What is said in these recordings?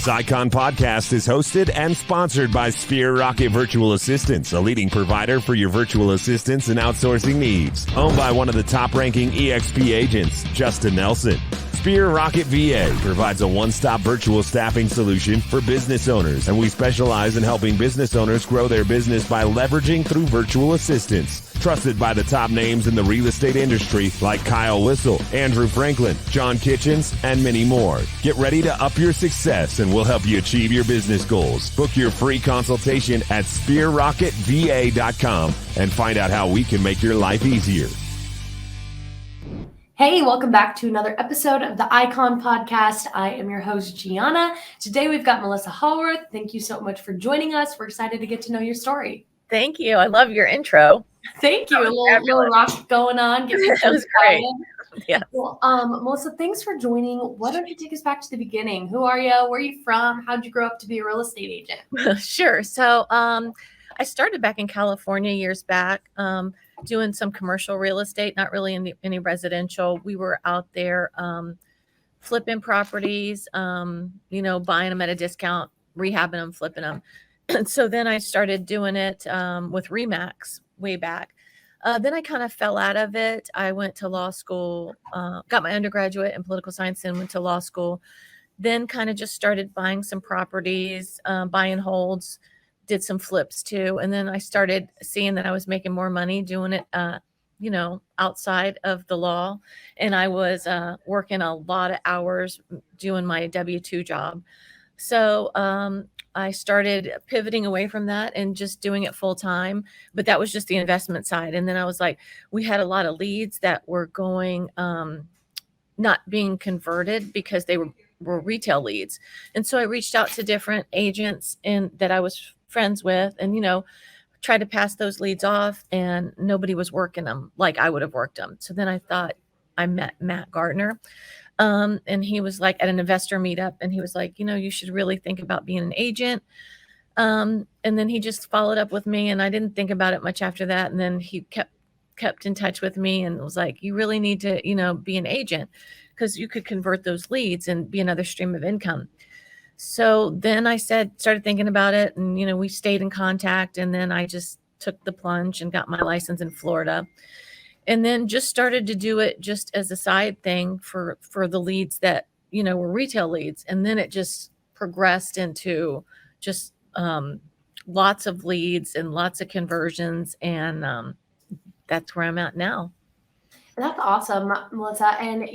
This Icon podcast is hosted and sponsored by Sphere Rocket Virtual Assistants, a leading provider for your virtual assistants and outsourcing needs. Owned by one of the top-ranking EXP agents, Justin Nelson. Sphere Rocket VA provides a one-stop virtual staffing solution for business owners, and we specialize in helping business owners grow their business by leveraging through virtual assistants. Trusted by the top names in the real estate industry like Kyle Whistle, Andrew Franklin, John Kitchens, and many more. Get ready to up your success and we'll help you achieve your business goals. Book your free consultation at sphererocketva.com and find out how we can make your life easier. Hey, welcome back to another episode of the Icon Podcast. I am your host, Gianna. Today we've got Melissa Haworth. Thank you so much for joining us. We're excited to get to know your story. Thank you. I love your intro. Thank you. A little rock going on. That was great. Yeah. Well, Melissa, thanks for joining. Why don't you take us back to the beginning? Who are you? Where are you from? How did you grow up to be a real estate agent? Sure. So I started back in California years back, doing some commercial real estate, not really any residential. We were out there flipping properties, buying them at a discount, rehabbing them, flipping them. And so then I started doing it with Remax way back. Then I kind of fell out of it. I went to law school, got my undergraduate in political science and went to law school. Then kind of just started buying some properties, buying holds, did some flips too. And then I started seeing that I was making more money doing it, outside of the law. And I was working a lot of hours doing my W-2 job. So I started pivoting away from that and just doing it full time, but that was just the investment side. And then I was like, we had a lot of leads that were going, not being converted because they were retail leads. And so I reached out to different agents and that I was friends with and, tried to pass those leads off and nobody was working them like I would have worked them. So then I thought I met Matt Gardner. And he was like at an investor meetup and he was like, you should really think about being an agent. And then he just followed up with me and I didn't think about it much after that. And then he kept in touch with me and was like, you really need to, be an agent because you could convert those leads and be another stream of income. So then I started thinking about it and, we stayed in contact and then I just took the plunge and got my license in Florida. And then just started to do it just as a side thing for the leads that, were retail leads. And then it just progressed into just lots of leads and lots of conversions. And that's where I'm at now. That's awesome, Melissa. And,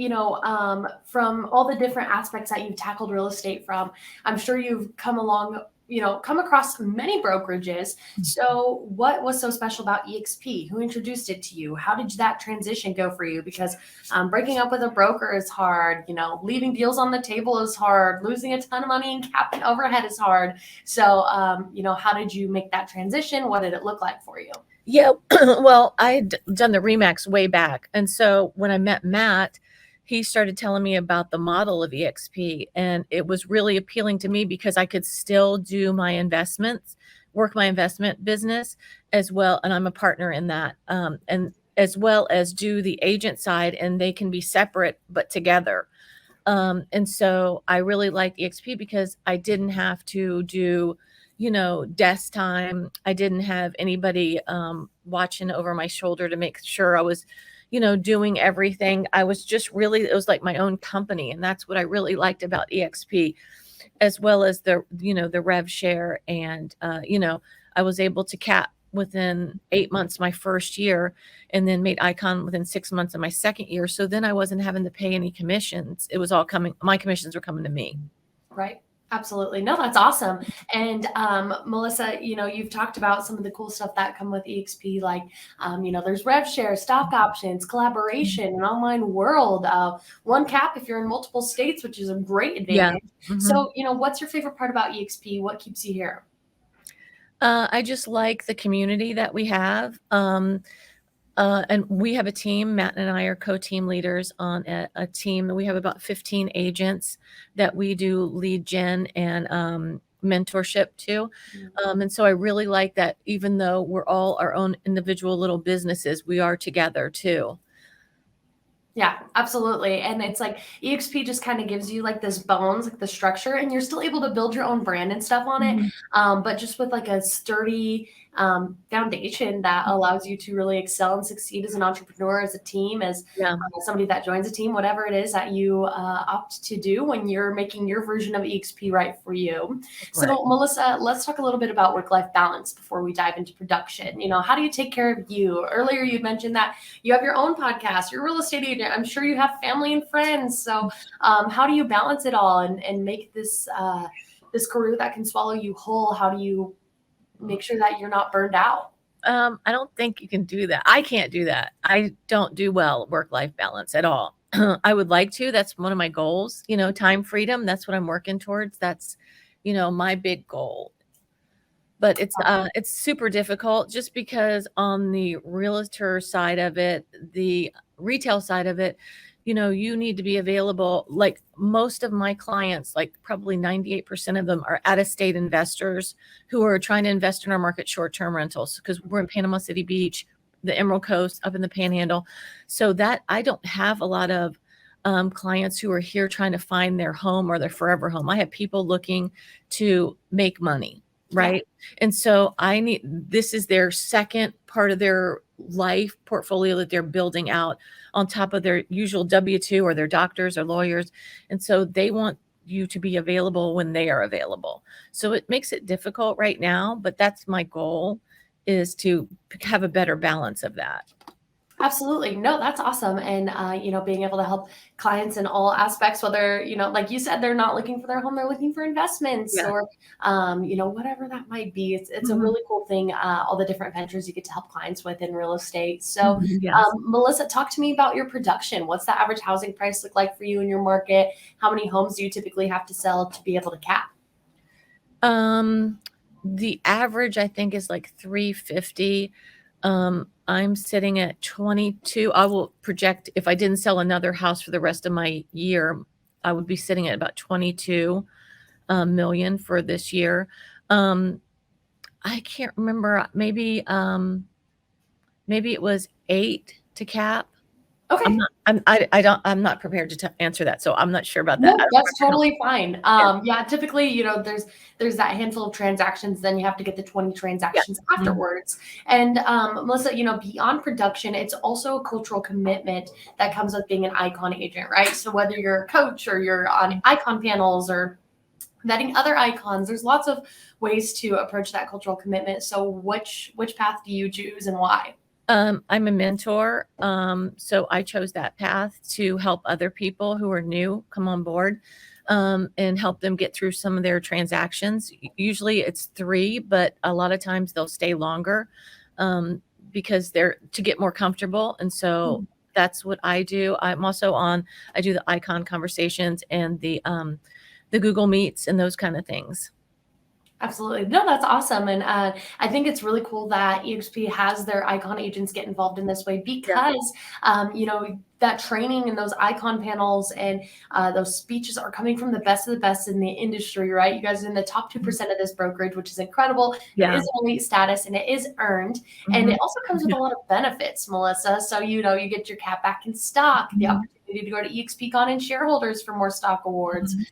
from all the different aspects that you've tackled real estate from, I'm sure you've come across many brokerages. So what was so special about EXP? Who introduced it to you? How did that transition go for you? Because breaking up with a broker is hard. Leaving deals on the table is hard. Losing a ton of money in cap and overhead is hard. So, how did you make that transition? What did it look like for you? Yeah, well, I'd done the Remax way back. And so when I met Matt, he started telling me about the model of EXP. And it was really appealing to me because I could still do my investments, work my investment business as well. And I'm a partner in that. And as well as do the agent side, and they can be separate, but together. And so I really liked EXP because I didn't have to do desk time. I didn't have anybody watching over my shoulder to make sure I was, doing everything. I was just really, it was like my own company. And that's what I really liked about EXP, as well as the rev share. And, I was able to cap within 8 months, my first year, and then made Icon within 6 months of my second year. So then I wasn't having to pay any commissions. It was all my commissions were coming to me. Right. Absolutely. No, that's awesome. And Melissa, you've talked about some of the cool stuff that come with EXP, like, there's rev share, stock options, collaboration, an online world, one cap if you're in multiple states, which is a great advantage. Yeah. Mm-hmm. So, what's your favorite part about EXP? What keeps you here? I just like the community that we have. And we have a team. Matt and I are co-team leaders on a team. We have about 15 agents that we do lead gen and mentorship to. And so I really like that even though we're all our own individual little businesses, we are together too. Yeah, absolutely. And it's like EXP just kind of gives you like this bones, like the structure, and you're still able to build your own brand and stuff on it. Mhm. But just with like a sturdy foundation that allows you to really excel and succeed as an entrepreneur, as a team, as Yeah, somebody that joins a team, whatever it is that you opt to do when you're making your version of EXP right for you. So, right. Melissa, let's talk a little bit about work-life balance before we dive into production. How do you take care of you? Earlier, you'd mentioned that you have your own podcast, you're a real estate agent. I'm sure you have family and friends. So, how do you balance it all and make this career that can swallow you whole? How do you make sure that you're not burned out? I don't think you can do that. I can't do that. I don't do well work-life balance at all. I would like to. That's one of my goals. Time freedom. That's what I'm working towards. That's, my big goal. But it's super difficult just because on the realtor side of it, the retail side of it, you need to be available. Like most of my clients, like probably 98% of them are out-of-state investors who are trying to invest in our market short-term rentals because we're in Panama City Beach, the Emerald Coast, up in the Panhandle. So that I don't have a lot of clients who are here trying to find their home or their forever home. I have people looking to make money, right? And so this is their second part of their life portfolio that they're building out on top of their usual W-2 or their doctors or lawyers. And so they want you to be available when they are available. So it makes it difficult right now, but that's my goal, is to have a better balance of that. Absolutely. No, that's awesome. And, being able to help clients in all aspects, whether, like you said, they're not looking for their home, they're looking for investments Yeah. or, whatever that might be. It's a Mhm. really cool thing, all the different ventures you get to help clients with in real estate. So, Yes. Melissa, talk to me about your production. What's the average housing price look like for you in your market? How many homes do you typically have to sell to be able to cap? The average I think is like 350. I'm sitting at 22. I will project if I didn't sell another house for the rest of my year, I would be sitting at about 22 million for this year. I can't remember. Maybe it was 8 to cap. Okay. I'm not prepared to answer that, so I'm not sure about that. No, I don't that's remember totally fine. how. Yeah, typically, there's that handful of transactions, then you have to get the 20 Yeah. transactions Mhm. afterwards. And Melissa, beyond production, it's also a cultural commitment that comes with being an icon agent, right? So whether you're a coach or you're on icon panels or vetting other icons, there's lots of ways to approach that cultural commitment. So which path do you choose and why? I'm a mentor, so I chose that path to help other people who are new come on board, and help them get through some of their transactions. Usually it's 3, but a lot of times they'll stay longer, because they're to get more comfortable, and so that's what I do. I do the icon conversations and the Google Meets and those kind of things. Absolutely. No, that's awesome. And I think it's really cool that EXP has their icon agents get involved in this way Yeah. because, that training and those icon panels and those speeches are coming from the best of the best in the industry, right? You guys are in the top 2% of this brokerage, which is incredible. It Yeah. is an elite status and it is earned. And Mhm. it also comes with Yeah. a lot of benefits, Melissa. So, you get your cap back in stock, the Mhm. opportunity to go to EXPCon and shareholders for more stock awards. Mhm.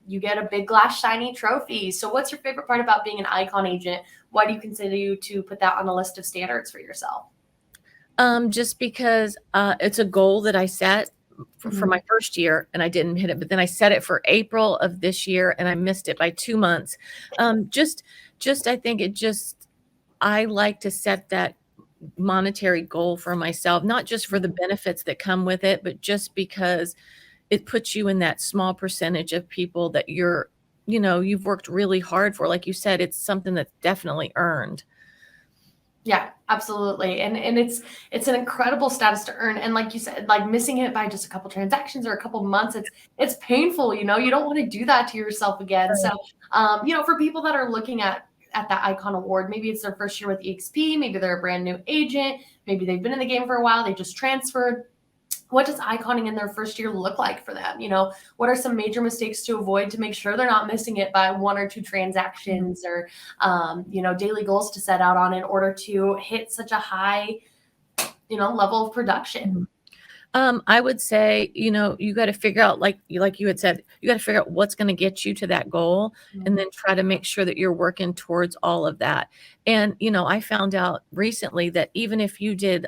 You get a big glass shiny trophy. So what's your favorite part about being an icon agent? Why do you consider you to put that on a list of standards for yourself? Just because it's a goal that I set for Mhm. my first year and I didn't hit it, but then I set it for April of this year and I missed it by 2 months. Just I think I like to set that monetary goal for myself, not just for the benefits that come with it, but just because it puts you in that small percentage of people that you've worked really hard for. Like you said, it's something that's definitely earned. Yeah, absolutely. And it's an incredible status to earn. And like you said, like missing it by just a couple transactions or a couple months, it's painful, you don't want to do that to yourself again. So for people that are looking at that icon award, maybe it's their first year with EXP, maybe they're a brand new agent, maybe they've been in the game for a while, they just transferred. What does iconing in their first year look like for them? What are some major mistakes to avoid to make sure they're not missing it by 1 or 2 transactions or, daily goals to set out on in order to hit such a high, level of production? I would say, you got to figure out, like you had said, you got to figure out what's going to get you to that goal, and then try to make sure that you're working towards all of that. And, I found out recently that even if you did,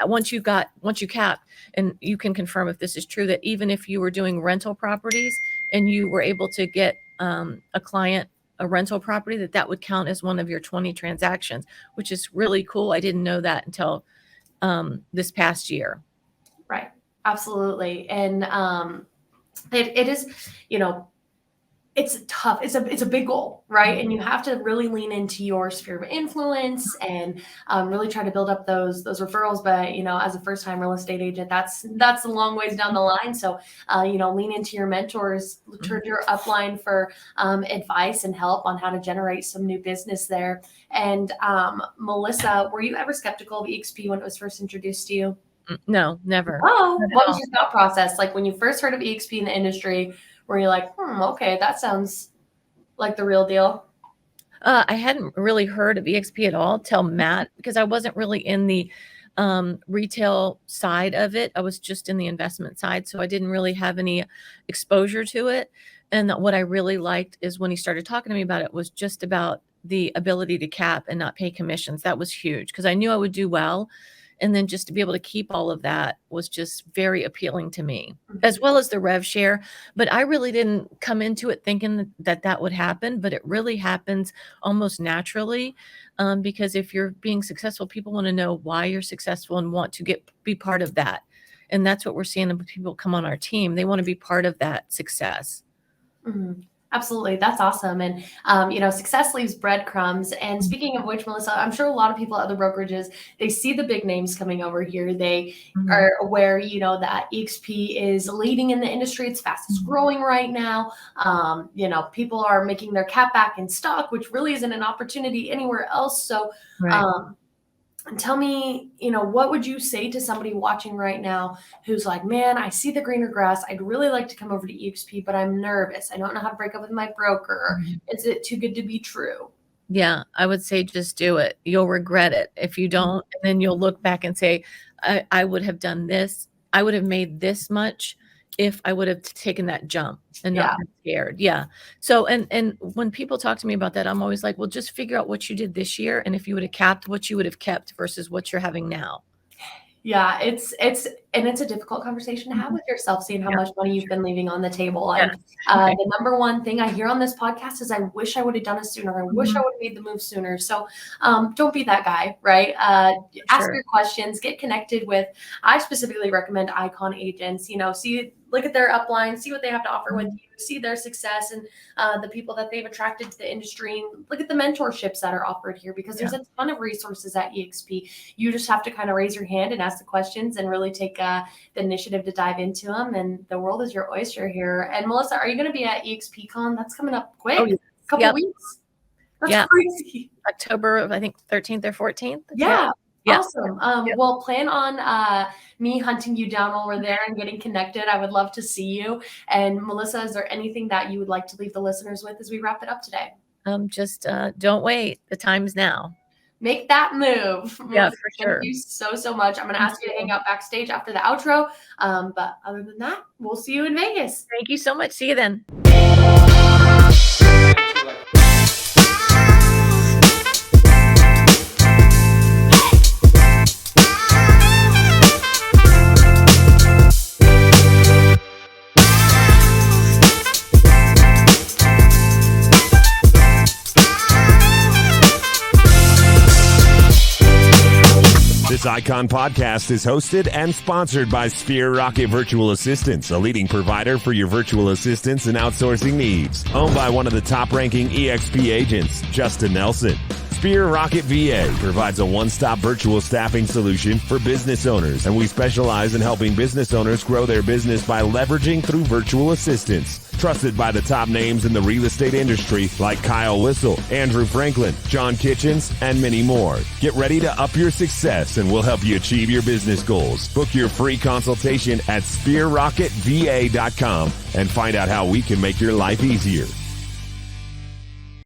once you capped, and you can confirm if this is true, that even if you were doing rental properties and you were able to get, a client a rental property, that would count as one of your 20 transactions, which is really cool. I didn't know that until, this past year. Right. Absolutely. And it is, it's tough. It's a big goal, right? And you have to really lean into your sphere of influence and really try to build up those referrals. But as a first time real estate agent, that's a long ways down the line. So lean into your mentors, turn to your upline for advice and help on how to generate some new business there. And Melissa, were you ever skeptical of EXP when it was first introduced to you? No, never. Oh, Not at what was all. your thought process? Like when you first heard of EXP in the industry, were you like, okay, that sounds like the real deal? I hadn't really heard of EXP at all till Matt, because I wasn't really in the retail side of it. I was just in the investment side, so I didn't really have any exposure to it. And what I really liked is when he started talking to me about it, was just about the ability to cap and not pay commissions. That was huge because I knew I would do well. And then just to be able to keep all of that was just very appealing to me, as well as the rev share. But I really didn't come into it thinking that would happen, but it really happens almost naturally, because if you're being successful, people want to know why you're successful and want to be part of that. And that's what we're seeing when people come on our team. They want to be part of that success. Mm-hmm. Absolutely. That's awesome. And, success leaves breadcrumbs. And speaking of which, Melissa, I'm sure a lot of people at other brokerages, they see the big names coming over here. They are aware, that EXP is leading in the industry. It's fastest growing right now. People are making their cap back in stock, which really isn't an opportunity anywhere else. So, Right. tell me, what would you say to somebody watching right now who's like, man, I see the greener grass. I'd really like to come over to EXP, but I'm nervous. I don't know how to break up with my broker. Is it too good to be true? Yeah, I would say just do it. You'll regret it if you don't. And then you'll look back and say, I would have done this. I would have made this much if I would have taken that jump and not been scared. Yeah. So, and when people talk to me about that, I'm always like, well, just figure out what you did this year. And if you would have capped, what you would have kept versus what you're having now. Yeah, it's a difficult conversation to have with yourself, seeing how much money you've been leaving on the table. And the number one thing I hear on this podcast is, I wish I would have done it sooner. I wish I would have made the move sooner. So don't be that guy, right? Ask your questions, get connected with, I specifically recommend Icon agents, look at their upline, see what they have to offer with you, see their success and the people that they've attracted to the industry, and look at the mentorships that are offered here, because there's a ton of resources at EXP. You just have to kind of raise your hand and ask the questions and really take the initiative to dive into them. And the world is your oyster here. And Melissa, are you going to be at EXP Con? That's coming up quick. A couple weeks. That's crazy. October, I think 13th or 14th. Yeah. Awesome. Well, plan on me hunting you down while we're there and getting connected. I would love to see you. And Melissa, is there anything that you would like to leave the listeners with as we wrap it up today? Just don't wait. The time's now. Make that move. Yeah, for sure. Thank you so much. I'm going to ask you to hang out backstage after the outro. But other than that, we'll see you in Vegas. Thank you so much. See you then. This Icon podcast is hosted and sponsored by Sphere Rocket Virtual Assistants, a leading provider for your virtual assistants and outsourcing needs. Owned by one of the top-ranking EXP agents, Justin Nelson. Sphere Rocket VA provides a one-stop virtual staffing solution for business owners, and we specialize in helping business owners grow their business by leveraging through virtual assistants. Trusted by the top names in the real estate industry like Kyle Whistle, Andrew Franklin, John Kitchens, and many more. Get ready to up your success and we'll help you achieve your business goals. Book your free consultation at sphererocketva.com and find out how we can make your life easier.